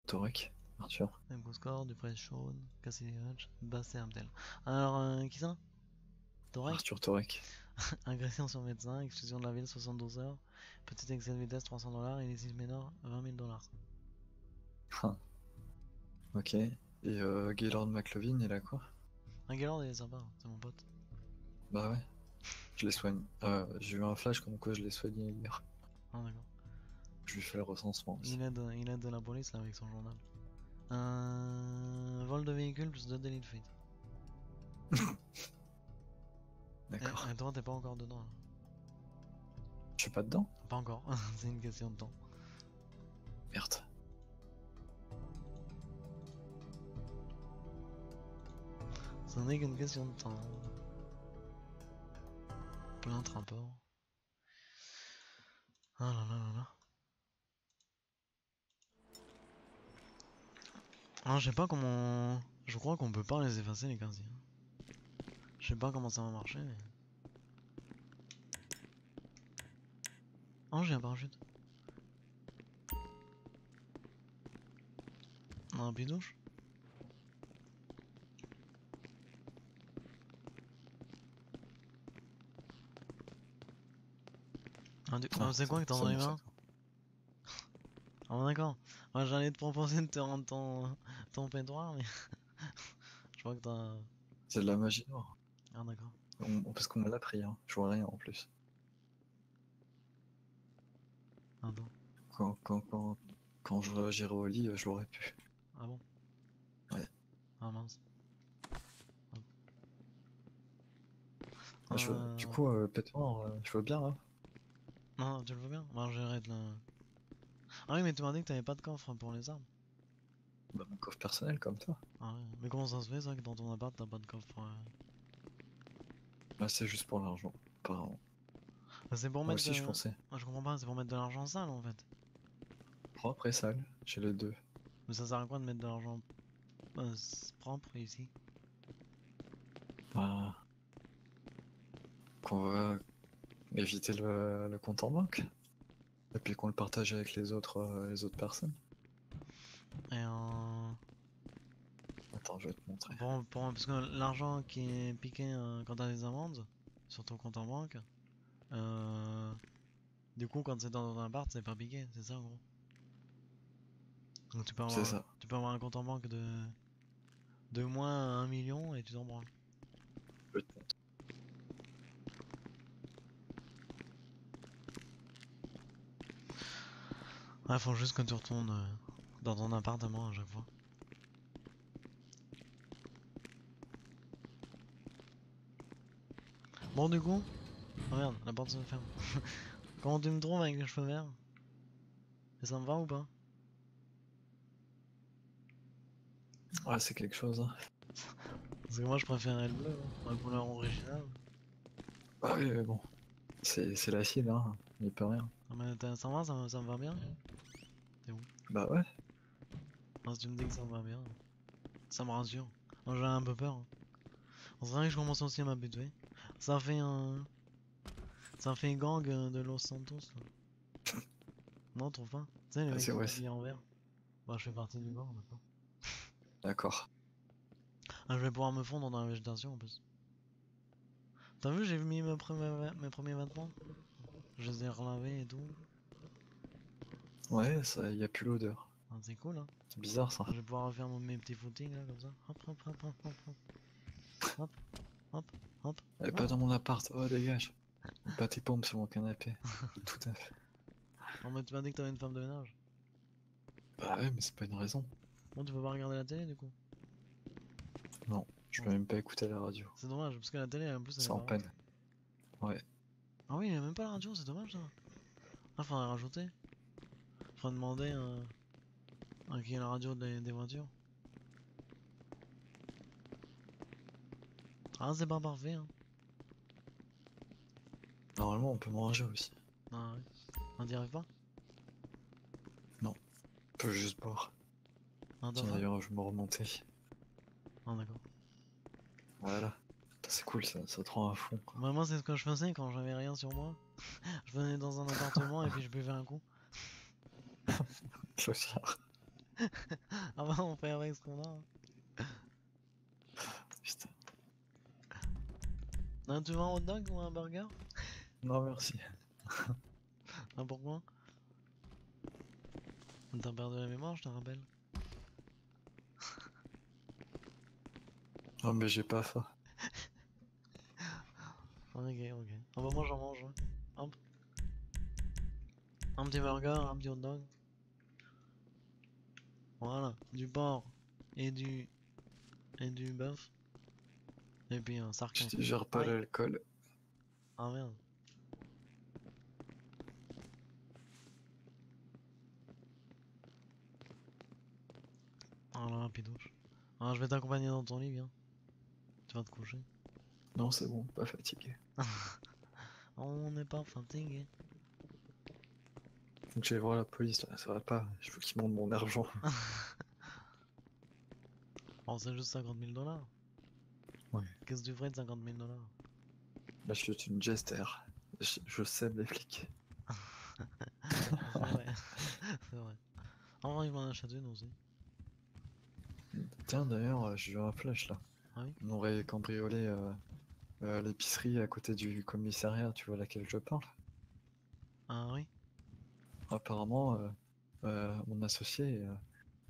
Torek, Arthur. Go score, Dupré Shawn, Cassiliage, Basset Abdel. Alors, qui ça? Torek? Arthur Torek. Agression sur médecin, exclusion de la ville 72 heures, petit excès de vitesse 300$, illicite mineur 20 000$. Ah, ok. Et Gaylord McLovin, il a quoi? Un Gaylord il est sympa, c'est mon pote. Bah ouais, je les soigne. J'ai eu un flash comme quoi je les soignais hier. Ah d'accord. Je lui fais le recensement aussi. Il aide la police là avec son journal. Un vol de véhicule plus 2 délits de fuite. D'accord. Et toi t'es pas encore dedans là. Je suis pas dedans? Pas encore, c'est une question de temps. Merde. Ce n'est qu'une question de temps. Plainte, rapport. Ah là là là là. Ah, je sais pas comment. Je crois qu'on peut pas les effacer les casiers. Je sais pas comment ça va marcher mais. Oh j'ai un parachute. Un bidouche. Ah, c'est quoi que t'as ça dans les marche. mains? Ah bon, d'accord. Moi j'allais te proposer de te rendre ton pétoire mais. Je crois que t'as. C'est de la magie noire. Ah d'accord. Parce qu'on me l'a pris, hein. Je vois rien en plus. Attends. Quand j'irai au lit, je l'aurais pu. Ah bon? Ouais. Ah mince. Ah, du coup, pétoire, je veux bien, hein. Non, tu le veux bien? Bah j'arrête là. Ah oui mais tu m'as dit que t'avais pas de coffre pour les armes. Bah, mon coffre personnel comme ça. Ah ouais. Mais comment ça se fait ça que dans ton appart t'as pas de coffre Bah, c'est juste pour l'argent, apparemment. Bah, c'est pour Moi mettre aussi, je de. pensais. Ah, je comprends pas, c'est pour mettre de l'argent sale en fait. Propre et sale, j'ai les deux. Mais ça sert à quoi de mettre de l'argent propre ici? Bah, qu'on va éviter le compte en banque. Et puis qu'on le partage avec les autres personnes. Et Attends, je vais te montrer. parce que l'argent qui est piqué quand t'as des amendes, sur ton compte en banque, euh, du coup quand c'est dans ton appart c'est pas piqué, c'est ça en gros. Donc C'est ça. tu peux avoir un compte en banque de moins 1 million et tu t'en branles. Je te montre. Ouais, faut juste que tu retournes dans ton appartement à chaque fois. Bon du coup, oh merde, la porte se ferme. Comment tu me trouves avec les cheveux verts? Et ça me va ou pas? Ouais, c'est quelque chose, hein. Parce que moi je préférais le bleu, hein, la couleur originale. Ah oui, mais bon. C'est l'acide, hein. Il peut rien. Ah, mais ça va, ça me va bien? T'es où? Bah ouais. Ah, si tu me dis que ça me va bien, ça me rassure. Moi j'ai un peu peur, hein. C'est vrai que je commence aussi à m'habituer. Ça fait un. Ça fait gang de Los Santos là. Non, trouve pas? Tu sais, les Ah, mecs c'est qui sont ouais. habillés en vert. Bah, je fais partie du gang maintenant. D'accord. Ah, je vais pouvoir me fondre dans la végétation en plus. T'as vu, j'ai mis mes premiers vêtements? Je les ai relavés et tout. Ouais, ça, y a plus l'odeur. Ah, c'est cool, hein. C'est bizarre, ça. Je vais pouvoir refaire mes petits footings là, comme ça. Hop, hop, hop, hop, hop, hop. Hop, hop, hop, Elle est hop. pas dans mon appart. Oh, dégage. Pas tes pompes sur mon canapé. Tout à fait. Non, mais tu m'as dit que t'avais une femme de ménage. Bah ouais, mais c'est pas une raison. Bon, tu peux pas regarder la télé du coup. Non, je Bon, peux même pas écouter la radio. c'est dommage, parce que la télé en plus elle est C'est en pas ouf. panne. Ouais. Ah oui, il y a même pas la radio, c'est dommage ça. Ah, faudrait rajouter. Faudrait demander à qui est la radio des voitures. Ah, c'est pas parfait, hein. Normalement, on peut manger aussi. Ah ouais. On n'y arrive pas? Non, on peut juste boire. Ah, t'as Tiens, faim? d'ailleurs, je vais me remonter. Ah, d'accord. Voilà. C'est cool, ça te rend à fond, quoi. Bah, moi, c'est ce que je faisais quand j'avais rien sur moi. Je venais dans un appartement et puis je buvais un coup. Je veux dire. Ah bah on fait avec ce qu'on a, hein. Putain. Ah, tu veux un hot dog ou un burger? Non, merci. Ah pourquoi? T'as perdu la mémoire, je te rappelle. Oh, mais j'ai pas faim. Ok, ok. Ah bah moi j'en mange, hein. Hop. Un petit burger, un petit hot dog. Voilà, du porc et du bœuf. Et puis un Je sarclin. te gère pas Aïe. l'alcool. Ah merde. Ah là, pidouche. Ah, je vais t'accompagner dans ton lit, viens. Tu vas te coucher. Non, c'est bon, pas fatigué. On n'est pas fatigué. Faut que j'aille voir la police là, ça va pas. Il faut qu'ils montent mon argent. Oh, c'est juste 50 000 $. Ouais. Qu'est-ce que tu ferais de 50 000 $? Là, je suis une jester. Je sème les flics. C'est vrai. C'est vrai. En vrai, il m'en achète une aussi. Tiens, d'ailleurs, j'ai eu un flash là. Ah oui? On aurait cambriolé l'épicerie à côté du commissariat, tu vois laquelle je parle. Ah oui? Apparemment, mon associé,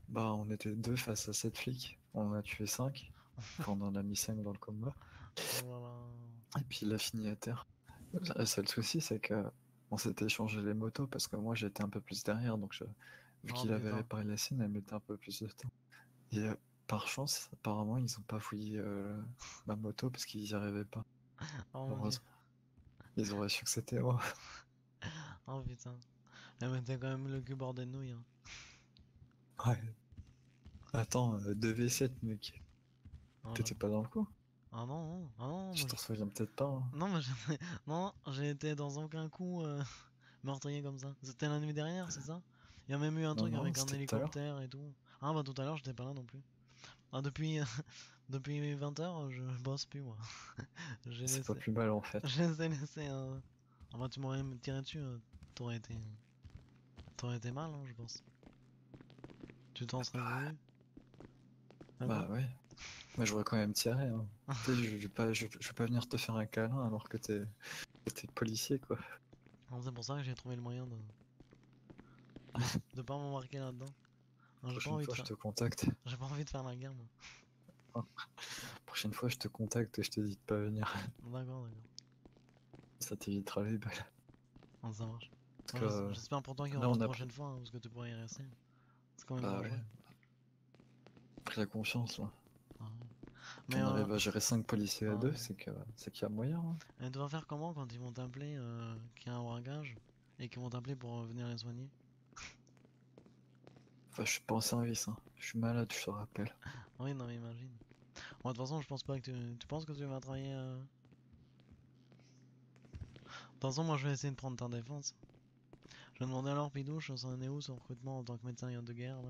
bah, on était deux face à 7 flics. On en a tué 5. Enfin, on en a mis 5 dans le combat. Oh là là. Et puis il a fini à terre. Le seul souci, c'est que on s'était échangé les motos parce que moi j'étais un peu plus derrière, donc vu Oh qu'il avait putain. réparé la sienne, elle mettait un peu plus de temps. Et par chance, apparemment, ils ont pas fouillé ma moto parce qu'ils y arrivaient pas. Oh mon dieu. Heureusement. Ils auraient su que c'était moi. Oh putain. Elle mettait quand même le cul bord des nouilles, hein. Ouais. Attends, 2v7, mec. Oh là T'étais là. pas dans le coup? Ah non, non. Ah non, Je moi t'en souviens peut-être pas, hein. Non, mais non, j'ai été dans aucun coup meurtrier comme ça. C'était la nuit dernière, c'est ça? Il y a même eu un Non, truc non, avec un c'était tout à l'heure. hélicoptère et tout. Ah bah tout à l'heure, j'étais pas là non plus. Ah, depuis, depuis 20 h, je bosse plus moi. J'ai C'est pas laissé. plus mal en fait. J'ai laissé un. Ah bah tu m'aurais tiré dessus, t'aurais été. T'aurais été mal, hein, je pense. Tu t'en serais voulu. Bah D'accord? ouais. Mais j'aurais quand même tiré, hein. Tu sais, je vais pas venir te faire un câlin alors que t'es policier, quoi. Non, c'est pour ça que j'ai trouvé le moyen de pas m'embarquer là-dedans. Non, j'ai pas Prochaine envie de fois, je faire. te contacte. J'ai pas envie de faire la guerre, moi. Prochaine fois, je te contacte et je te dis de pas venir. D'accord, d'accord. Ça t'évitera les balles. Non, ça marche. Parce Bon, que j'espère pour toi qu'il y là, aura on une a pris. prochaine fois, hein, parce que tu pourrais y rester. C'est quand même Bah ouais, dangereux. pris la confiance là. Ah ouais. Mais Qu'on arrive à gérer 5 policiers à ah deux, ouais. c'est qu'il y a moyen, hein. Et tu vas faire comment quand ils vont t'appeler, qu'il y a un braquage, et qu'ils vont t'appeler pour venir les soigner? Enfin, je suis pas en service, hein. Je suis malade, je te rappelle. Oui, non, mais imagine. Bon, de toute façon, je pense pas que tu penses que tu vas travailler. De toute façon, moi, je vais essayer de prendre ta défense. Je vais demander à leur Pidouche, ça en est où son recrutement en tant que médecin de guerre là?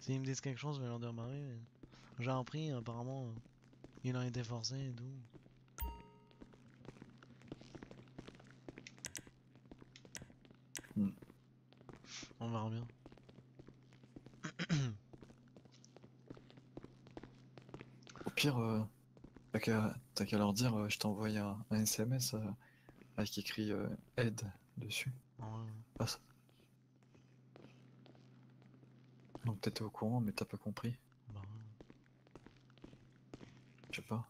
S'ils me disent quelque chose, je vais leur dire bah oui, mais j'ai appris, apparemment, il a été forcé et tout. Hmm. On verra bien. Au pire, t'as qu'à leur dire, je t'ai envoyé un SMS avec écrit aide dessus. Ouais, ouais. Ah, donc t'étais au courant, mais t'as pas compris. Bah ouais. Je sais pas.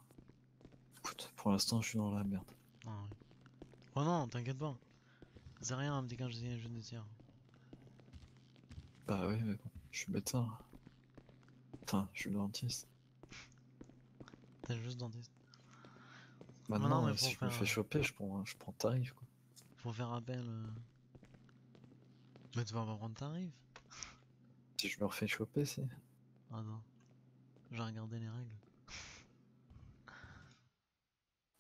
Écoute, pour l'instant, je suis dans la merde. Ah ouais. Oh non, t'inquiète pas. C'est rien un petit casier judiciaire. Bah oui, mais bon, je suis médecin. Enfin, je suis dentiste. T'es juste dentiste. Mais non, Maintenant, mais si je me fais choper, je prends tarif, quoi. faut faire appel. Mais tu vas pas prendre tarif. Si je me refais choper, si. Ah non, j'ai regardé les règles.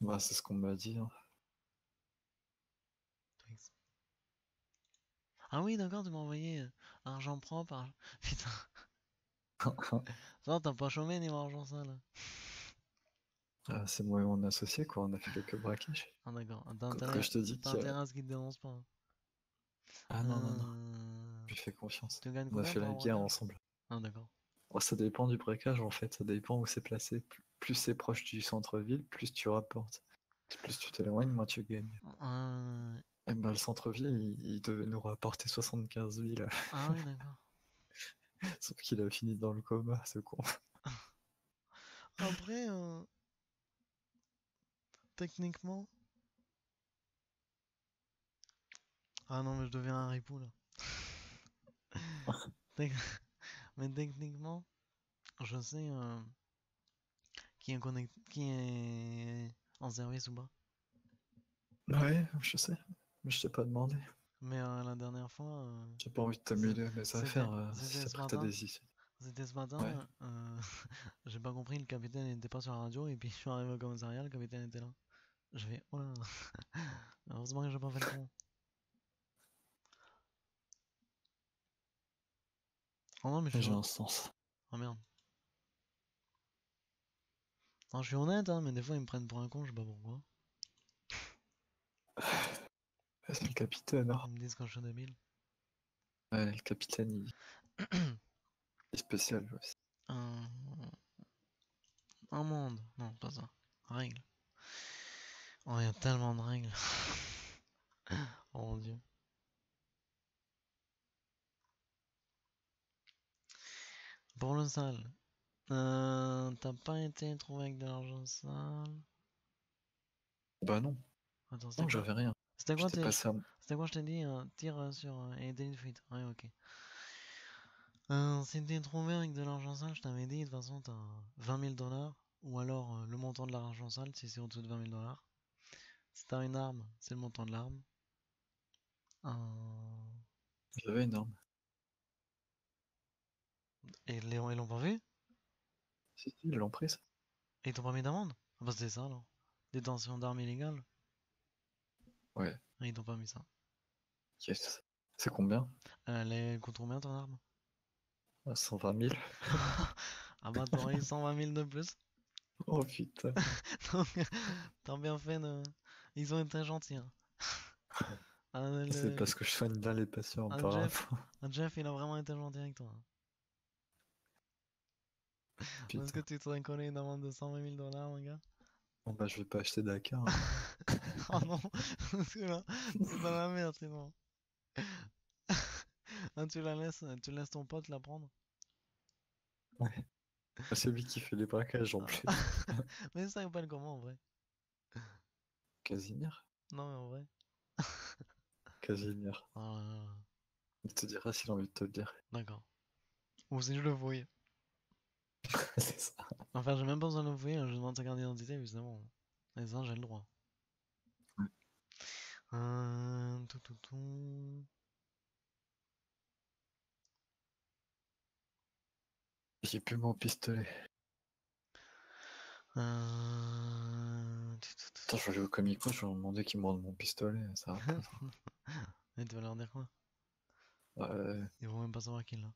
Bah, c'est ce qu'on m'a dit, hein. Twix. Ah oui, d'accord, tu m'as envoyé argent propre. Putain, ça t'as pas chômé niveau argent sale. C'est moi et mon associé, quoi. On a fait quelques braquages. Ah d'accord, Quand je te dis t'as que. intérêt à ce qu'ils te dénoncent pas. Ah non, non, non. Euh... Je lui fais confiance. Tu gagnes On a combien fait pour la un guerre braquage? ensemble. Ah, d'accord. Oh, ça dépend du braquage en fait, ça dépend où c'est placé. Plus c'est proche du centre-ville, plus tu rapportes. Plus tu t'éloignes, moins tu gagnes. Euh, Et bah, le centre-ville, il devait nous rapporter 75 000, Ah oui, d'accord. sauf qu'il a fini dans le coma, ce con. Après, techniquement... Ah non, mais je deviens un ripou, là. Tec- Mais techniquement, je sais qui est en service ou pas. Ouais, je sais, mais je t'ai pas demandé. Mais la dernière fois, J'ai pas envie de te c'est- mêler à mes c'était affaires c'était si ce après t'as matin. des issues. C'était ce Ouais, matin. J'ai pas compris, le capitaine n'était pas sur la radio et puis je suis arrivé au commissariat, le capitaine était là. Je fais oh là, heureusement que j'ai pas fait le con. Oh non, mais je suis j'ai un sens. oh merde. Non, je suis honnête, hein, mais des fois ils me prennent pour un con, je sais pas pourquoi. C'est le capitaine, hein. Ils me disent quand je suis débile. Ouais, le capitaine, il est spécial lui aussi. Un, un monde, non, pas ça. Règle. Oh, il y a tellement de règles. Oh mon dieu. Pour le sale, t'as pas été trouvé avec de l'argent sale. Bah non, Attends, c'était non, quoi? j'avais rien. C'était quoi J'étais passé à... C'était quoi je t'ai dit? Tir sur et délit de fuite. Ouais, ok. Si t'es trouvé avec de l'argent sale, je t'avais dit, de toute façon, t'as 20 000 dollars. Ou alors le montant de l'argent sale si c'est au-dessous de 20 000 dollars. Si t'as une arme, c'est le montant de l'arme. Euh, J'avais une arme. Et ils l'ont pas vu? Si, ils l'ont prise. Et ils t'ont pas mis d'amende? Ah bah c'est ça alors. Détention d'armes illégales? Ouais, Ah, ils t'ont pas mis ça. yes. C'est combien? Elle coûte combien ton arme? 120 000. Ah bah t'aurais eu 120 000 de plus. Oh putain. Donc, t'as bien fait de... Ils ont été gentils, hein. Ah, C'est parce que je soigne bien les patients apparemment. Jeff, Jeff, il a vraiment été gentil avec toi, hein. Parce que Putain. tu te serais collé une amende de 120 000 dollars, mon gars. Bon bah je vais pas acheter Dakar, hein. Oh non, parce que là, c'est dans la merde sinon. Ah, tu laisses ton pote la prendre. Ouais. C'est lui qui fait les braquages en Ah. plus. Mais ça s'appelle comment en vrai? Casimir? Non mais en vrai. Casimir. Oh là là. Il te dira s'il a envie de te le dire. D'accord. Ou si je le fouille. C'est ça. Enfin, j'ai même pas besoin de le fouiller, je demande sa carte d'identité, évidemment. Et ça, j'ai le droit. Ouais. Tout, tout, tout. J'ai plus mon pistolet. Tout, tout, Attends, je vais aller au Comico, je vais leur demander qu'ils me rendent mon pistolet, ça va pas. tout. Et tu vas leur dire quoi? Ouais, Ils vont même pas savoir qui l'a.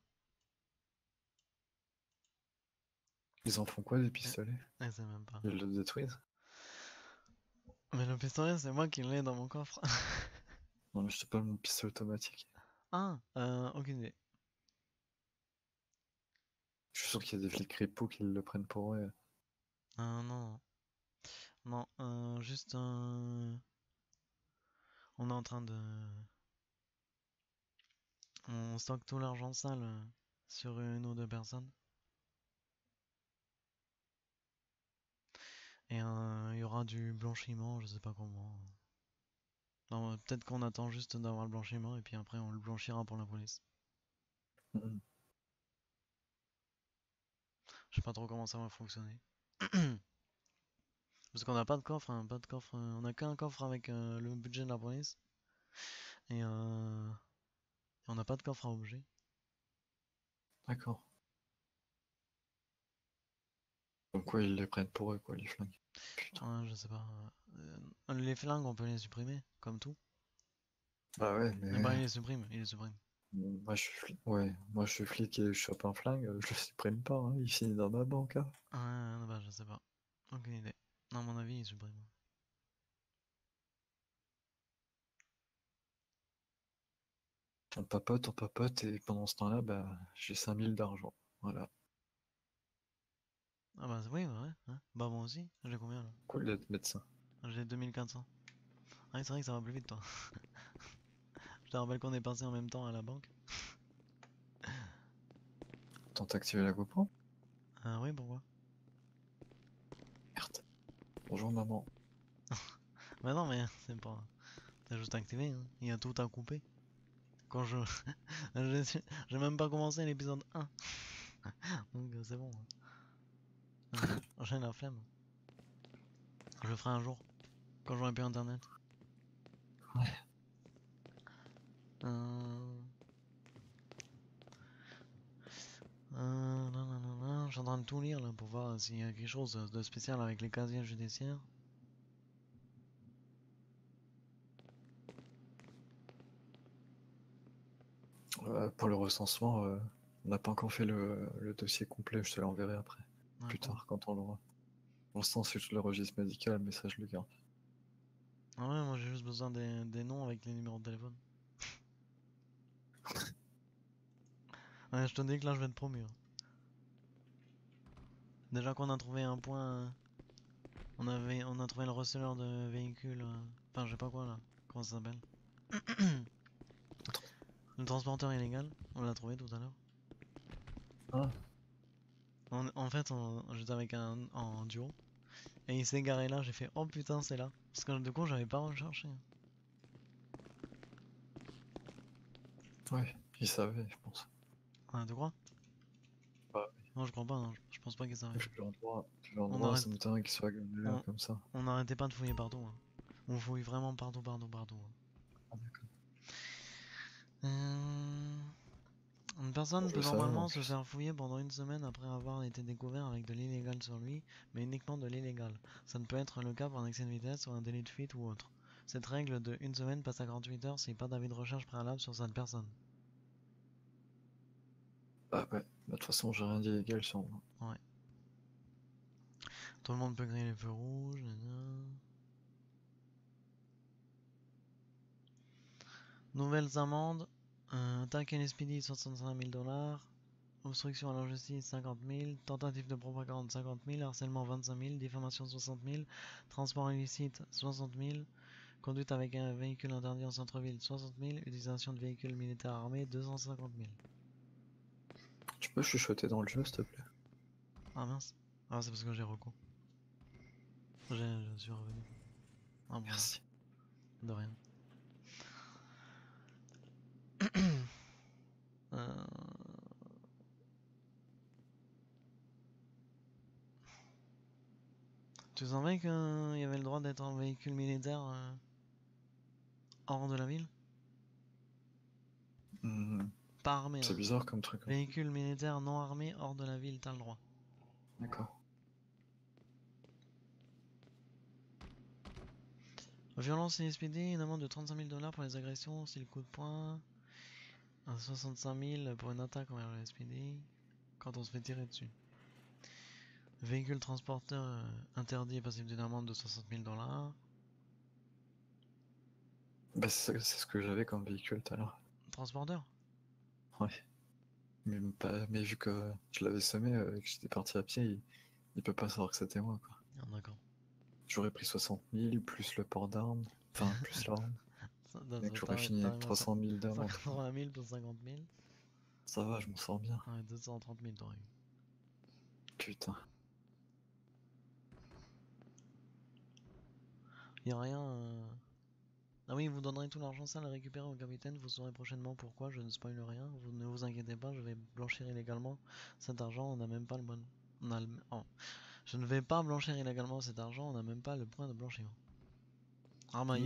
ils en font quoi des Eh, pistolets? eh, c'est même pas. Ils le détruisent? Mais le pistolet, c'est moi qui l'ai dans mon coffre. Non mais je te parle de mon pistolet automatique. Ah, aucune idée. Je suis sûr qu'il y a des flics ripoux qui le prennent pour eux. Non, non, juste on est en train de... On stocke tout l'argent sale sur une ou deux personnes. Et il y aura du blanchiment, je sais pas comment. Non, peut-être qu'on attend juste d'avoir le blanchiment et puis après on le blanchira pour la police. Mhm. Je sais pas trop comment ça va fonctionner. Parce qu'on n'a pas de coffre, hein, pas de coffre. On a qu'un coffre avec le budget de la police. Et on n'a pas de coffre à objet. D'accord. Donc quoi, ils les prennent pour eux, quoi, les flingues. Putain. Je sais pas. Les flingues, on peut les supprimer, comme tout. Bah ouais, Et mais bah, ils les suppriment, ils les suppriment. moi je suis flic. Ouais, moi je suis flic et je chope un flingue, je le supprime pas, hein. Il finit dans ma banque, hein. Bah, je sais pas. Aucune idée. Non, à mon avis, ils suppriment. On papote, et pendant ce temps-là, bah j'ai 5 000 d'argent. Voilà. Ah bah oui, bah ouais. Hein. Bah moi aussi. J'ai combien là? Cool d'être médecin. J'ai 2400. Ah, c'est vrai que ça va plus vite, toi. Je te rappelle qu'on est passé en même temps à la banque. T'as activé la GoPro? Ah oui, pourquoi? Merde. Bonjour maman. Bah non, mais c'est pas. T'as juste activé, hein. Il y a tout à couper. Quand je. J'ai même pas commencé l'épisode 1. Donc c'est bon. J'ai la flemme. Je le ferai un jour. Quand j'aurai plus internet. Ouais. Euh... Je suis en train de tout lire là pour voir s'il y a quelque chose de spécial avec les casiers judiciaires. Pour le recensement, on n'a pas encore fait le dossier complet, je te l'enverrai après. Ah, Plus cool. tard, quand on l'aura. Pour l'instant, c'est juste le registre médical, mais ça, je le garde. Ah ouais, moi j'ai juste besoin des noms avec les numéros de téléphone. Ouais, je te dis que là je vais être promu. Hein. Déjà qu'on a trouvé un point. On a trouvé le receleur de véhicules. Enfin, je sais pas quoi là. Comment ça s'appelle? Le transporteur illégal. On l'a trouvé tout à l'heure. Ah, En fait, j'étais avec un en duo. Et il s'est garé là. J'ai fait oh putain, c'est là. Parce que du coup, j'avais pas recherché. ouais, il savait, je pense. Ah, tu crois? Ah, Non, je crois pas. Non. Je pense pas qu'il savait. plus On l'endroit, arrête. ça m'étonnerait qu'il soit gagné là, On, comme ça. on n'arrêtait pas de fouiller partout. Hein. On fouille vraiment partout, partout, partout. Hein. Ah, d'accord. Une Bon, personne je peut le savais en normalement se plus. faire fouiller pendant une semaine après avoir été découvert avec de l'illégal sur lui, mais uniquement de l'illégal. Ça ne peut être le cas pour un excès de vitesse ou un délit de fuite ou autre. Cette règle de une semaine passe à 48 heures s'il n'y a pas d'avis de recherche préalable sur cette personne. Ah ouais, bah, de toute façon, j'ai rien d'illégal sur moi. Ouais. Tout le monde peut griller les feux rouges. Nouvelles amendes. Attaque LSPD 65 000 $. Obstruction à la justice 50 000, tentative de propagande 50 000, harcèlement 25 000, diffamation 60 000, transport illicite 60 000, conduite avec un véhicule interdit en centre-ville 60 000, utilisation de véhicules militaires armés 250 000. Tu peux chuchoter dans le jeu, s'il te plaît? Ah mince. Ah c'est parce que j'ai recours. Je suis revenu. Ah bon, Merci. de rien. Euh, Tu savais qu'il y avait le droit d'être en véhicule militaire hors de la ville? Hmm, Pas armé, c'est hein. bizarre comme truc, hein. Véhicule militaire non armé hors de la ville, t'as le droit. D'accord. Violence et SPD, une amende de 35 000 $ pour les agressions, style coup de poing. 65 000 pour une attaque envers le SPD. Quand on se fait tirer dessus. Véhicule transporteur interdit et passible d'une amende de 60 000 $. Bah, c'est ce que j'avais comme véhicule tout à l'heure. Transporteur? Ouais. Mais vu que je l'avais semé et que j'étais parti à pied, il peut pas savoir que c'était moi, quoi. Ah, d'accord. J'aurais pris 60 000 plus le port d'armes, enfin plus l'arme, et que j'aurais fini avec 300 000 d'amende. 180 000 plus 50 000. Ça va, je m'en sors bien. Ouais, 230 000 t'aurais eu. Putain. Y'a rien. Ah oui, vous donnerez tout l'argent sale à récupérer au capitaine, vous saurez prochainement pourquoi, je ne spoil rien, vous ne vous inquiétez pas, je vais blanchir illégalement cet argent, on n'a même pas le bon... On a le... oh. Je ne vais pas blanchir illégalement cet argent, on n'a même pas le point de blanchiment. Ah bah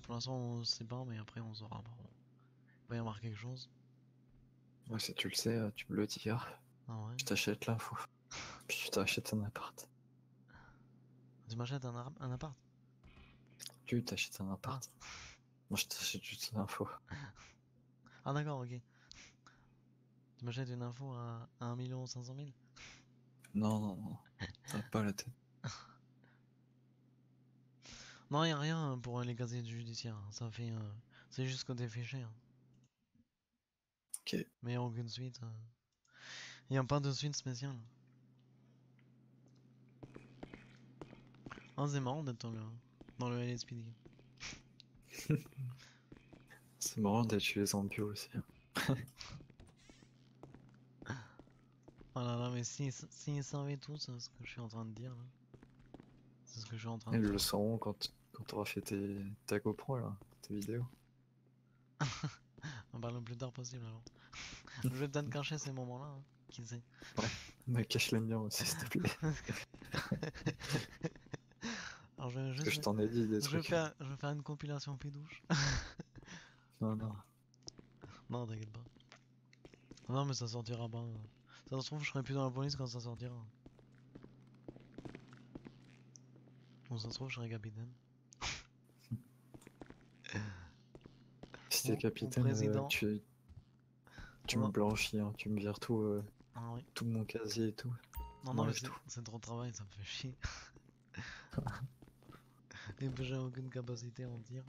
pour l'instant on sait pas, mais après on saura. Bon. Il va y avoir quelque chose. Ouais, si tu le sais, tu me le dis. Ah ouais. Je t'achète l'info. Puis tu t'achètes un appart. Tu m'achètes un appart? Tu t'achètes un Ah. appart. Moi, je t'achète juste l'info. Ah d'accord, ok. Tu m'achètes une info à 1 500 000? Non, non, non. T'as pas la tête. Non, y a rien pour les casiers du judiciaire. Ça fait. C'est juste côté fichier. Hein. Ok. Mais y a aucune suite. Il y a pas de suite spéciale. Ah, c'est marrant d'être dans le LSPD. C'est marrant d'être chez les ambios aussi. Oh là là, mais s'ils savaient tous ce que je suis en train de dire là. C'est ce que je suis en train de Ils faire. le sauront quand t'auras fait ta GoPro là, tes vidéos. On parle le plus tard possible alors. Je vais peut-être cacher ces moments-là, hein. Qui sait. Ouais, mais cache les miens aussi s'il te plaît. Alors je vais Parce que juste je t'en ai dit des trucs. je vais faire une compilation pédouche. Non, non. Non, t'inquiète pas. Non, mais ça sortira pas. Ça se trouve, je serai plus dans la police quand ça sortira. Ou ça se trouve, je serai capitaine. Si t'es Ou capitaine, président. tu me Non, blanchis, hein. Tu me vires ah oui. tout mon casier et tout. Non, non, mais M'enlèves tout. c'est trop de travail, ça me fait chier. Et puis j'ai aucune capacité à en dire.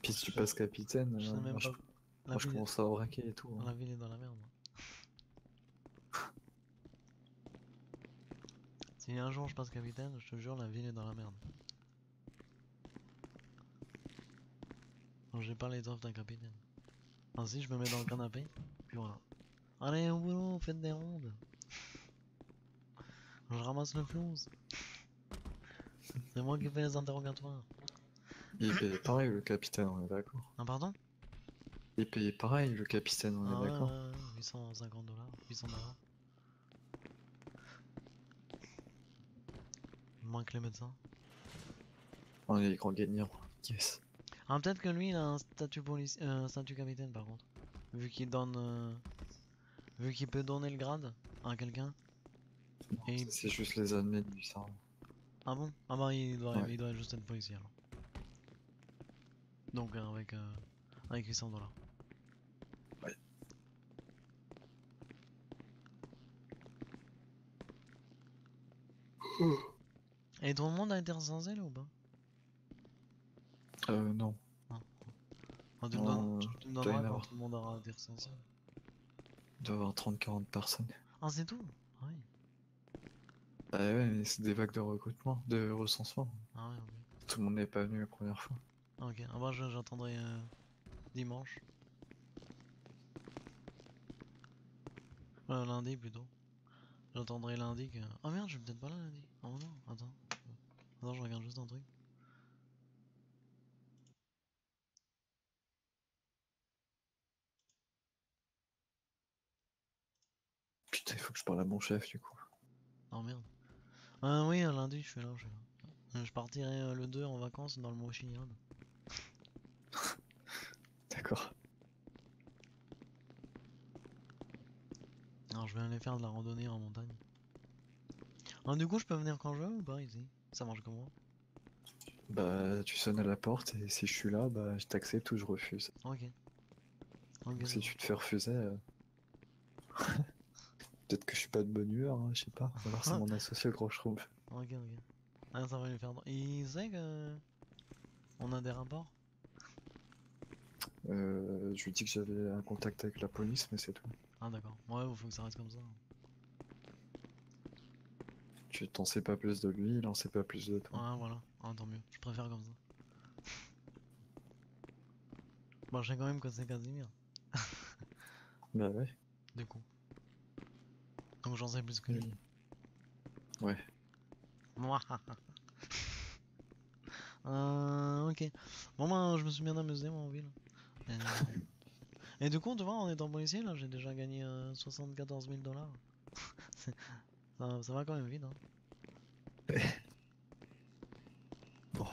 Puis si tu Je, passes capitaine, je sais même pas. La moi je ville, commence à braquer et tout, hein. la ville est dans la merde. Si un jour je passe capitaine, je te jure, la ville est dans la merde. Donc j'ai pas l'étoffe d'un capitaine. Ainsi, je me mets dans le canapé, puis voilà. Allez au boulot, faites des rondes. Je ramasse le flouze. C'est moi qui fais les interrogatoires. Il paye pareil le capitaine, on est d'accord. Ah, pardon? Il paye pareil le capitaine, on est Ah ouais, d'accord. ouais, 850 $, 800 $. Moins que les médecins. On est les grands gagnants. Yes. Ah, peut-être que lui, il a un statut un statut capitaine par contre. Vu qu'il donne, vu qu'il peut donner le grade à quelqu'un. Non, Et ça, c'est juste les admins du sang. ah bon? Ah bah Ouais. il doit juste être policier alors. Donc avec 800 $. Ouais. Et tout le monde a été recensé là ou pas? Non. Ah. Ah, Non, tu me doit y donneras en quand avoir. tout le monde aura été recensé. Il doit y avoir 30-40 personnes. Ah, c'est tout? Ah oui. Ah ouais, mais c'est des vagues de recrutement, de recensement. Ah ouais, ok. Tout le monde n'est pas venu la première fois. Ah, ok, ah bah j'attendrai dimanche. Lundi plutôt. J'attendrai lundi que... Oh merde, je vais peut-être pas là lundi. Oh non, attends. Attends, je regarde juste un truc. Putain, il faut que je parle à mon chef du coup. Oh merde. Ah oui, lundi je suis là, je suis là. Je partirai le 2 en vacances dans le Mochilland. D'accord. Alors je vais aller faire de la randonnée en montagne. Ah, du coup, je peux venir quand je veux ou pas ici? Ça marche comment? Bah, tu sonnes à la porte et si je suis là, bah, je t'accepte ou je refuse. Ok. Ok, Donc ça si va. tu te fais refuser, peut-être que je suis pas de bonne humeur, hein, je sais pas. Ou alors c'est mon associé le gros schtroumpf. Ok, ok. Ah, ça va lui faire... Il sait que... On a des rapports? Je lui dis que j'avais un contact avec la police, mais c'est tout. Ah d'accord. Ouais, faut que ça reste comme ça. Tu t'en sais pas plus de lui, il en sait pas plus de toi. Ouais, voilà. Ah, tant mieux. Je préfère comme ça. Bon, je sais quand même que c'est Casimir. Bah ouais. Du coup. Donc j'en sais plus que lui. Oui. Ouais. Mouah. Ok. Bon, ben, je me suis bien amusé, moi, en ville. Et, et du coup, tu vois, en étant policier, là, j'ai déjà gagné 74 000 $. Ça va quand même vite, hein. Bon.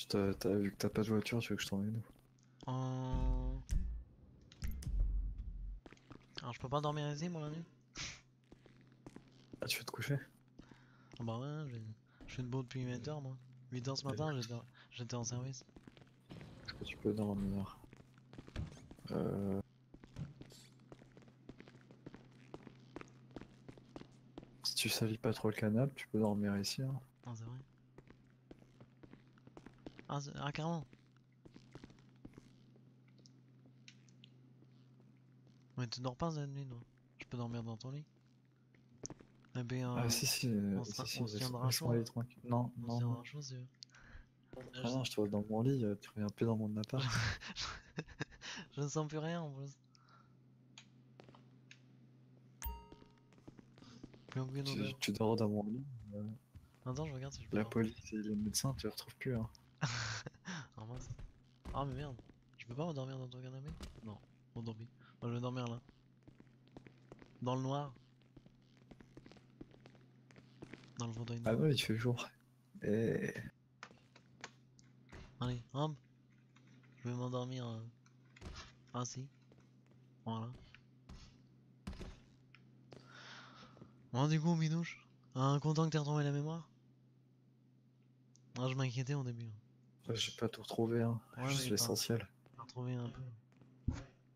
T'as vu que t'as pas de voiture, tu veux que je t'emmène où? Euh, Alors, je peux pas dormir ici, moi, la nuit? Ah, tu veux te coucher? Ah bah ouais, je suis debout depuis 8 heures, moi. 8 heures ce matin, j'étais en service. Est-ce que tu peux dormir? Euh... Si tu salis pas trop le canapé, tu peux dormir ici, hein. Ah, c'est vrai. Ah, carrément. Mais tu dors pas cette nuit, toi. Je peux dormir dans ton lit. Eh Ah bien, si, si, on se tiendra chaud, laisse-moi hein. aller tranquille. Non, On se non, non. tiendra chaud, si tu veux. Ah non, je te vois dans mon lit, tu reviens plus dans mon appart. Je ne sens plus rien en plus. Plus aucune odeur. Tu dors dans mon lit, euh, Attends, je regarde si je peux la dormir. police et les médecins, tu les retrouves plus, hein. Ah mince. Ah mais merde. Je peux pas dormir dans ton canapé? Non. Bon, tant pis. Moi, je vais dormir là. Dans le noir. Dans le fauteuil Ah noir. non, il fait jour. Et... Allez, hop. Je vais m'endormir ainsi. Voilà. Bon, du coup, Binouche. Content que t'aies retrouvé la mémoire? Ah, je m'inquiétais au début. J'ai pas tout retrouvé, hein. Ouais, Juste mais l'essentiel. t'as retrouvé un peu.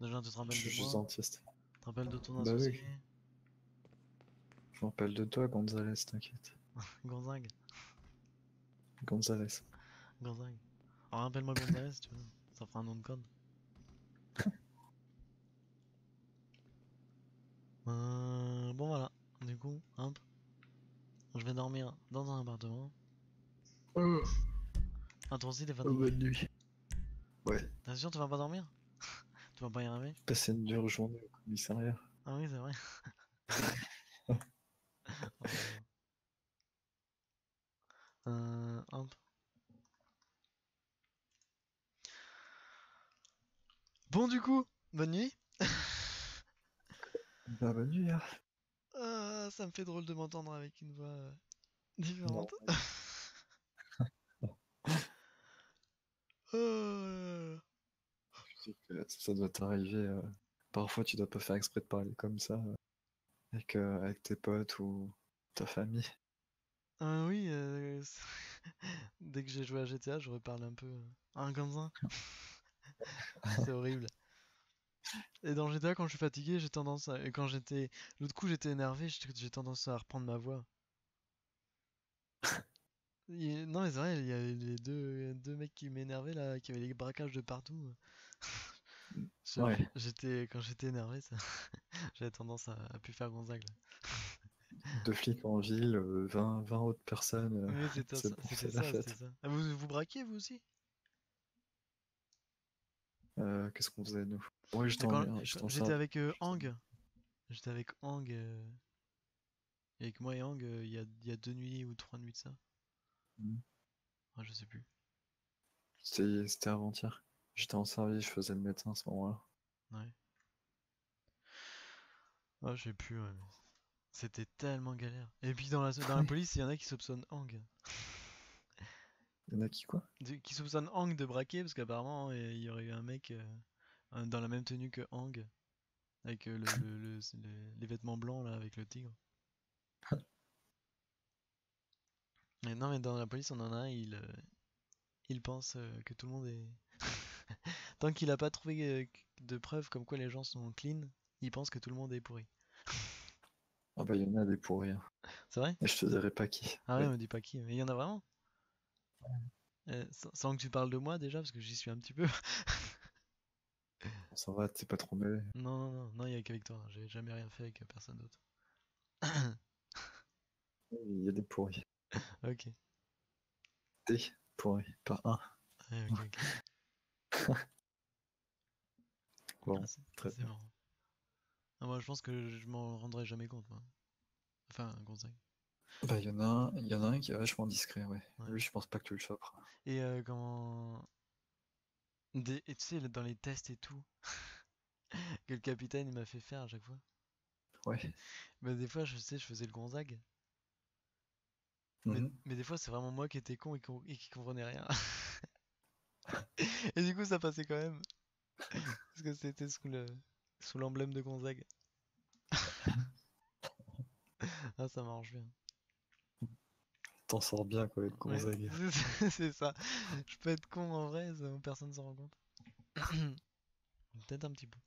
Déjà, tu te Je rappelles de suis juste moi? dentiste. Tu te rappelles de ton Bah oui, associé? je m'appelle de toi, Gonzalez, t'inquiète. Gonzague. Gonzalez. Gonzague. Alors, rappelle-moi Gonzalez si tu veux. Ça fera un nom de code. Bon, voilà. Du coup, hop. Je vais dormir dans un appartement. Ah, toi aussi, t'es fatigué. Bonne nuit. Ouais, T'es sûr, tu vas pas dormir? Tu vas pas y arriver? passer une dure journée au commissariat. Ah oui, c'est vrai. Oh là là. Hop. Bon, du coup, bonne nuit. Bah, bonne nuit, hein. Ça me fait drôle de m'entendre avec une voix Non. différente. Oh Je sais que ça doit t'arriver. Parfois, tu dois pas faire exprès de parler comme ça avec tes potes ou ta famille. Oui, dès que j'ai joué à GTA, je reparle un peu comme ça. C'est horrible. Et dans GTA, quand je suis fatigué, j'ai tendance à... Et quand j'étais... L'autre coup, j'étais énervé, j'ai tendance à reprendre ma voix. Non, mais c'est vrai, il y avait les deux mecs qui m'énervaient là, qui avaient les braquages de partout. Ouais, Quand j'étais énervé, ça... j'avais tendance à plus faire Gonzague là. deux flics en ville, 20 autres personnes. Oui, C'est bon, c'était c'est la ça, c'était fête. ça. Ah, vous braquiez vous aussi? Qu'est-ce qu'on faisait, nous? Ouais, Mais j'étais en j'étais service. avec Hang, j'étais avec Hang, et avec moi et Hang, il y a 2 nuits ou 3 nuits de ça. Ah, je sais plus. C'était avant-hier. J'étais en service, je faisais le médecin à ce moment-là. Ouais. Ah, je sais plus, ouais. C'était tellement galère. Et puis dans la police, il y en a qui soupçonnent Hang. Il y en a qui, quoi? Qui soupçonnent Hang de braquer parce qu'apparemment il y aurait eu un mec dans la même tenue que Hang, avec les vêtements blancs là, avec le tigre. Mais non, mais dans la police, on en a un, il pense que tout le monde est. Tant qu'il a pas trouvé de preuves comme quoi les gens sont clean, il pense que tout le monde est pourri. Ah bah, il y en a des pourris, hein. C'est vrai? Et je te dirai pas qui. Ah ouais, Ouais. me dis pas qui, mais il y en a vraiment? Sans que tu parles de moi déjà, parce que j'y suis un petit peu. Bon, ça va, t'es pas trop mêlé. Non, non, non, non, il y a qu'avec toi, hein. J'ai jamais rien fait avec personne d'autre. Il y a des pourris. Ok, Des pourris, pas un. ouais, ok, ok. Bon, Ah, très c'est bien. marrant. Ah, moi, je pense que je m'en rendrai jamais compte, moi. Enfin, Gonzague. Bah, il y en a un qui est vachement discret, ouais. Ouais. Lui, je pense pas que tu le chopes. Et comment. Et tu sais, dans les tests et tout, que le capitaine il m'a fait faire à chaque fois. Ouais. Bah, des fois, je sais, je faisais le Gonzague. Mais, Mhm. mais des fois, c'est vraiment moi qui étais con et qui comprenais rien. Et du coup, ça passait quand même. Parce que c'était sous l'emblème de Gonzague. Ah, ça m'arrange bien. T'en sors bien, quoi, avec Ouais, Gonzague. c'est ça. Je peux être con en vrai, personne s'en rend compte. Peut-être un petit peu.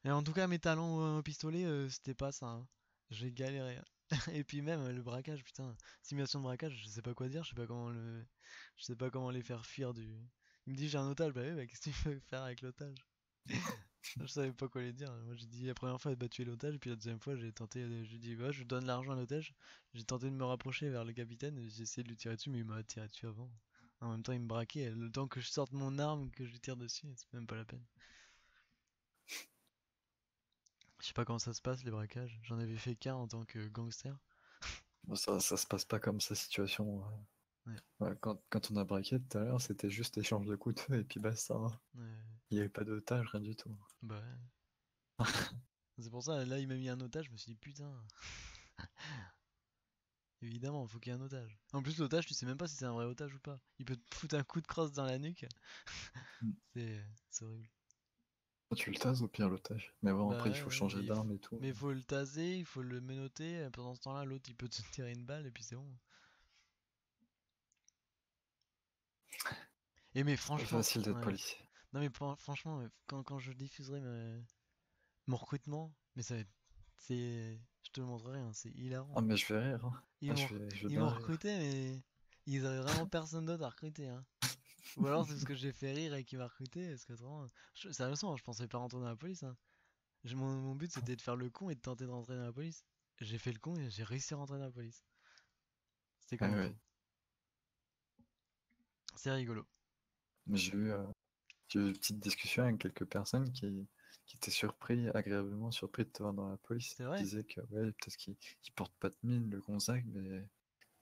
Et en tout cas, mes talents au pistolet, c'était pas ça, hein. J'ai galéré, hein. Et puis même le braquage, putain, simulation de braquage, je sais pas quoi dire, je sais pas comment les faire fuir du. Il me dit j'ai un otage, bah oui, bah qu'est-ce que tu veux faire avec l'otage? Je savais pas quoi lui dire. Moi j'ai dit la première fois bah tuer l'otage, et puis la deuxième fois j'ai tenté, j'ai dit ouais je donne l'argent à l'otage. J'ai tenté de me rapprocher vers le capitaine, et j'ai essayé de lui tirer dessus, mais il m'a tiré dessus avant. En même temps il me braquait, et le temps que je sorte mon arme, que je lui tire dessus, c'est même pas la peine. Je sais pas comment ça se passe les braquages, j'en avais fait qu'un en tant que gangster. Bon, ça se passe pas comme sa situation. Ouais, Ouais, quand on a braqué tout à l'heure, c'était juste échange de coups de feu et puis basta, hein. ouais, Il n'y avait pas d'otage, rien du tout. bah ouais. C'est pour ça, là il m'a mis un otage, je me suis dit putain, évidemment, faut qu'il y ait un otage. En plus l'otage, tu sais même pas si c'est un vrai otage ou pas. Il peut te foutre un coup de crosse dans la nuque, Mm. c'est horrible. Tu le tases au pire l'otage. Mais bon, Bah après il ouais, faut ouais, changer d'arme et tout. mais il faut le taser, il faut le menotter, pendant ce temps-là, l'autre il peut te tirer une balle et puis c'est bon. Et mais C'est pas franchement, facile d'être ouais. policier. Non mais franchement, quand je diffuserai mon recrutement, mais ça va être, je te le montrerai, hein, c'est hilarant. Ah mais je vais rire, hein. Ils Ah, m'ont, je vais ils bien m'ont rire. recruté, mais ils avaient vraiment personne d'autre à recruter, hein. Ou alors c'est parce que j'ai fait rire et qu'il m'a recruté, parce que autrement, sérieusement, je pensais pas rentrer dans la police, hein. Mon but c'était de faire le con et de tenter de rentrer dans la police. J'ai fait le con et j'ai réussi à rentrer dans la police. C'était quand Ouais, même ouais. fou. C'est rigolo. Mais j'ai eu une petite discussion avec quelques personnes qui étaient surpris, agréablement surpris de te voir dans la police. C'est Ils vrai? disaient que ouais, peut-être qu'il porte pas de mine, le Gonzague,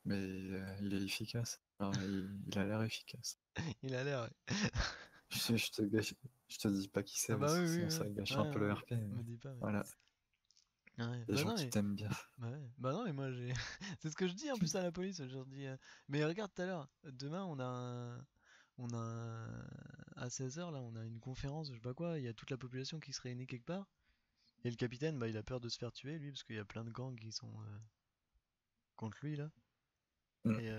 mais il est efficace. Enfin, il a l'air efficace. Il a l'air, ouais. Je te dis pas qui c'est Ah bah parce oui, que oui, sinon oui. ça gâche Ouais, un peu le ouais. RP. Mais Me dis pas, ouais. voilà, Ouais. les gens qui t'aiment bien. Bah ouais. Bah non, mais moi j'ai. C'est ce que je dis en plus à la police. Je leur dis. Mais regarde tout à l'heure. Demain, on a à 16 h là, on a une conférence, je sais pas quoi. Il y a toute la population qui se réunit quelque part. Et le capitaine, bah il a peur de se faire tuer lui, parce qu'il y a plein de gangs qui sont contre lui là. Mm. Et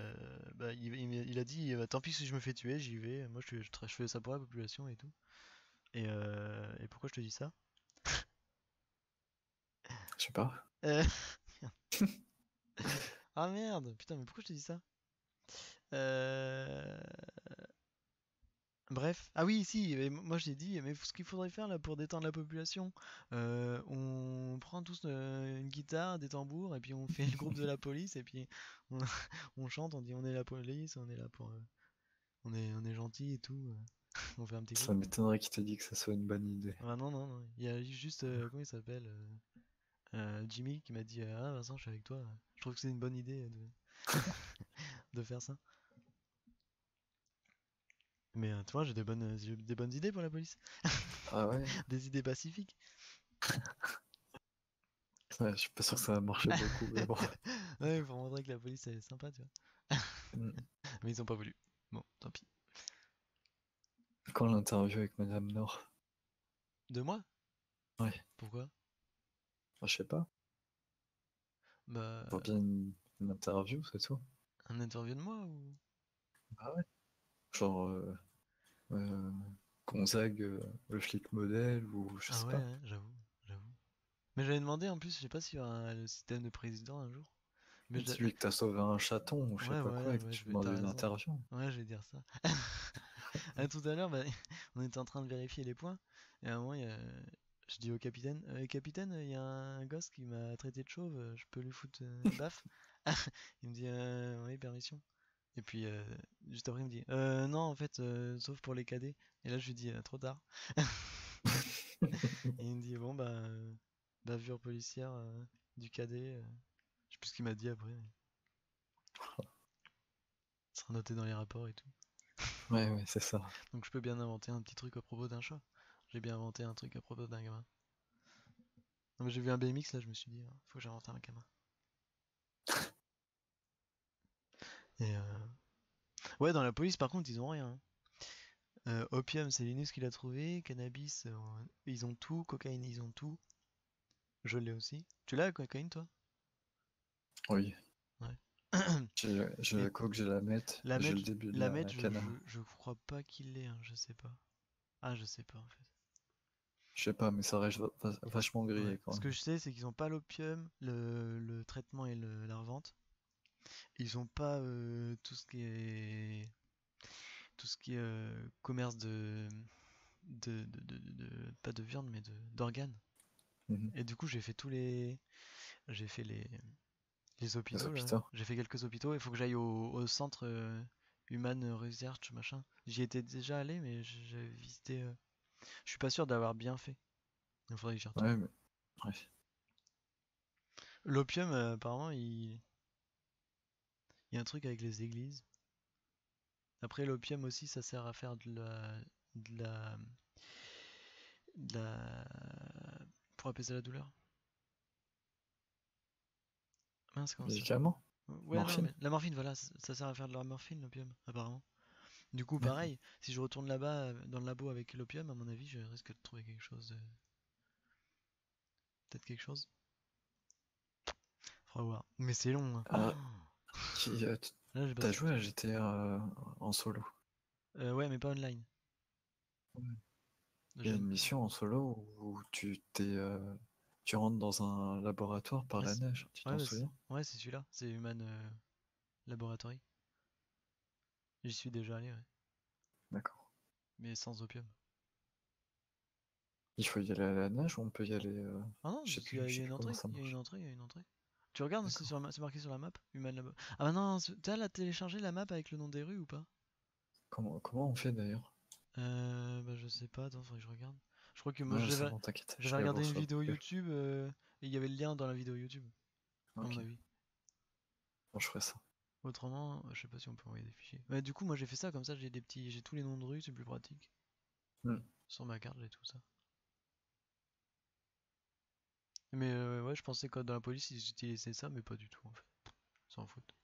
bah il a dit tant pis si je me fais tuer, j'y vais. Moi je fais ça pour la population et tout. Et pourquoi je te dis ça? Je sais pas. Euh, Ah merde, putain, mais pourquoi je te dis ça? Euh... Bref, ah oui, si, mais moi j'ai dit, mais ce qu'il faudrait faire là pour détendre la population, on prend tous une guitare, des tambours, et puis on fait le groupe de la police, et puis on, on chante, on dit on est la police, on est là pour, on est gentil et tout, on fait un petit Ça groupe. m'étonnerait qu'il t'ait dit que ça soit une bonne idée. Ah non, non, non, il y a juste, comment il s'appelle, Jimmy qui m'a dit, ah Vincent, je suis avec toi, je trouve que c'est une bonne idée de faire ça. Mais tu vois, j'ai des bonnes idées pour la police. Ah ouais? Des idées pacifiques. Ouais, je suis pas sûr que ça va marcher beaucoup, mais bon. Ouais, pour montrer que la police elle est sympa, tu vois. Mm. Mais ils ont pas voulu. Bon, tant pis. Quand l'interview avec Madame Nord? De moi? Ouais, Pourquoi? je sais pas. Faut Bah, bien une interview, c'est tout. un interview de moi ou? Ah ouais? Genre euh, Gonzague, le flic modèle, ou je Ah sais ouais, pas. hein, j'avoue, j'avoue. Mais j'avais demandé en plus, je sais pas s'il y aura le système de président un jour. Mais Dis-lui que t'as sauvé un chaton, ou je sais ouais, pas quoi, ouais, et que ouais, tu t'as demandes une raison. interview. Ouais, je vais dire ça. Tout à l'heure, bah, on était en train de vérifier les points. Et à un moment, je dis au capitaine, capitaine, il y a un gosse qui m'a traité de chauve, je peux lui foutre une baffe? Il me dit, oui, permission. Et puis, juste après, il me dit, non, en fait, sauf pour les cadets. Et là, je lui dis, trop tard. Et il me dit, bon, bah, bavure policière du cadet. Je sais plus ce qu'il m'a dit après. Ça sera noté dans les rapports et tout. Ouais, ouais, c'est ça. Donc, je peux bien inventer un petit truc à propos d'un chat. J'ai bien inventé un truc à propos d'un gamin. Non, mais j'ai vu un BMX là, je me suis dit, faut que j'invente un gamin. Et ouais, dans la police, par contre, ils ont rien, hein. Opium, c'est Linus qui l'a trouvé. Cannabis, ils ont tout. Cocaïne, ils ont tout. Je l'ai aussi. Tu l'as, la cocaïne, toi? Oui. Ouais. J'ai Et la coque, j'ai la meth, la j'ai med, le début de la med, la cana. je crois pas qu'il l'ait, hein, je sais pas. Ah, je sais pas en fait. Je sais pas, mais ça reste vachement Ouais. grillé quand Ce même. que je sais, c'est qu'ils ont pas l'opium, le traitement et la revente. Ils ont pas tout ce qui est commerce pas de viande, mais d'organes. Mhm. Et du coup, j'ai fait j'ai fait les Les hôpitaux là. hôpitaux. J'ai fait quelques hôpitaux. Il faut que j'aille au centre Human Research machin. J'y étais déjà allé, mais j'avais visité. Je suis pas sûr d'avoir bien fait. Il faudrait que j'y retourne. Ouais, mais... ouais. L'opium, apparemment, il y a un truc avec les églises. Après, l'opium aussi, ça sert à faire de la, de la, pour apaiser la douleur. Mince, comment ça s'appelle? Médicaments? Ouais, non, Morphine? mais la morphine, voilà, ça sert à faire de la morphine, l'opium, apparemment. Du coup, D'accord. pareil, si je retourne là-bas, dans le labo avec l'opium, à mon avis, je risque de trouver quelque chose. Peut-être quelque chose. Faudra voir. Mais c'est long, Ah, hein. Là, j'ai t'as passé joué toute à une... GTA en solo? Ouais, mais pas online. Ouais. Il y a Je- une mission en solo où tu rentres dans un laboratoire par Ouais, la neige, tu ouais, t'en souviens? ouais, c'est celui-là. C'est Human Laboratory. J'y suis déjà allé, ouais. D'accord. Mais sans opium. Il faut y aller à la neige ou on peut y aller Ah non, il je y sais a plus une comment entrée, ça il y a une marche. entrée, il y a une entrée. Tu regardes, D'accord. c'est marqué sur la map, Human Labo. Ah bah non, t'as la téléchargé la map avec le nom des rues ou pas? Comment on fait d'ailleurs? Bah je sais pas, attends, faudrait que je regarde. Je crois que moi Ouais, c'est bon, t'inquiète, je j'avais vais regardé voir une sur vidéo Google. YouTube et il y avait le lien dans la vidéo YouTube, à mon Ok, avis. bon, je ferai ça. Autrement, je sais pas si on peut envoyer des fichiers. Ouais, du coup, moi j'ai fait ça comme ça, j'ai tous les noms de rues, c'est plus pratique. Hmm. Sur ma carte, j'ai tout ça. Mais ouais, je pensais que dans la police ils utilisaient ça, mais pas du tout en fait. S'en foutent.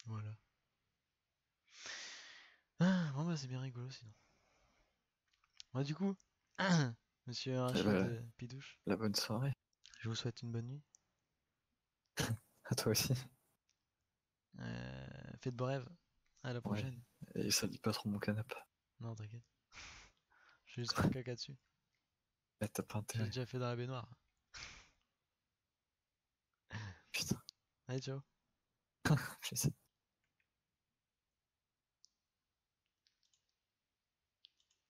Voilà. Ah, bon bah c'est bien rigolo sinon. Ouais, du coup, monsieur Eh Rachid ben, Pidouche, la bonne soirée. je vous souhaite une bonne nuit. À toi aussi. Faites beaux rêves. À la Ouais. prochaine. Et ça dit pas trop mon canapé. Non, t'inquiète. Je vais juste faire caca dessus. Eh, t'as pas J'ai intérêt. déjà fait dans la baignoire. Putain. Allez, ciao. Je sais.